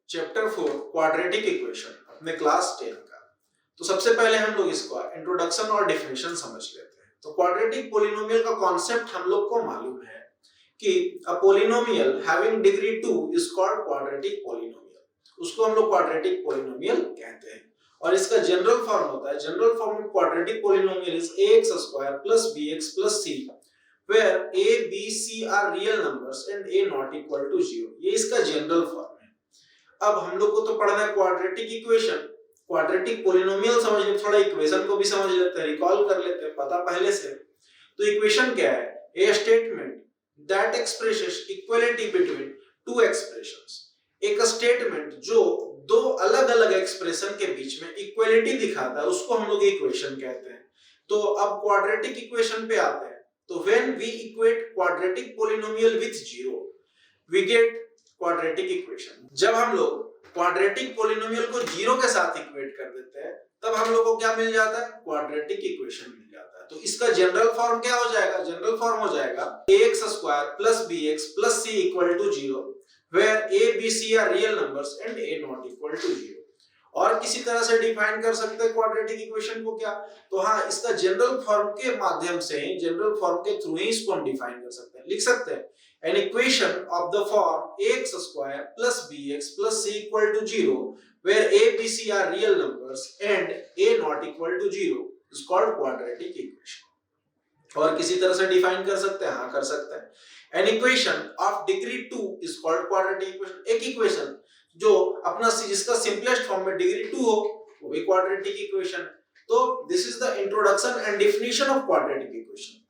Chapter 4 quadratic equation अपने class 10 का। तो सबसे पहले हम लोग इसका इंट्रोडक्शन और डेफिनेशन समझ लेते हैं। तो क्वाड्रेटिक पोलिनोमियल का कॉन्सेप्ट हम लोग को मालूम है कि a polynomial having degree 2 is called quadratic polynomial. उसको हम लोग क्वाड्रेटिक पोलिनोमियल कहते हैं। और इसका जनरल फॉर्म होता है, general form of quadratic polynomial is ax square plus bx plus c where a b c are real numbers and a not equal to 0। ये इसका जनरल फॉर्म है। अब हम लोग को तो पढ़ना है क्वाड्रेटिक इक्वेशन, क्वाड्रेटिक पोलिनोमियल समझने, थोड़ा इक्वेशन को भी समझ लेते हैं, रिकॉल कर लेते हैं, पता पहले से। तो इक्वेशन क्या है? ए statement that expresses equality between two expressions. एक स्टेटमेंट जो दो अलग अलग एक्सप्रेशन के बीच में इक्वलिटी दिखाता है, उसको हम लोग इक्वेशन कहते हैं। तो अब क्वाड्रेटिक इक्वेशन पे आते हैं। तो when we equate quadratic polynomial with zero we get quadratic equation. जब हम लोग क्वाड्रेटिक पोलिनोमियल को जीरो के साथ इक्वेट कर देते हैं तब हम लोग को क्या मिल जाता है? क्वाड्रेटिक इक्वेशन मिल जाता है। तो इसका जनरल फॉर्म क्या हो जाएगा? जनरल फॉर्म हो जाएगा ax square plus bx plus c equal to 0 where a b c are real numbers and a not equal to 0। और किसी तरह से डिफाइन कर सकते हैं क्वाड्रेटिक इक्वेशन को क्या? तो हाँ, इसका जनरल फॉर्म के माध्यम से, जनरल फॉर्म के थ्रू ही इसको हम डिफाइन कर सकते हैं। लिख सकते हैं an equation of the form ax square plus bx plus c equal to 0 where a b c are real numbers and a not equal to 0 is called quadratic equation। और किसी तरह से डिफाइन कर सकते हैं? हाँ, कर सकते हैं। an equation of degree 2 is called quadratic equation। एक इक्वेशन जो अपना जिसका सिंपलेस्ट फॉर्म में डिग्री 2 हो वो भी क्वाड्रेटिक इक्वेशन। तो this is the introduction and definition of quadratic equation.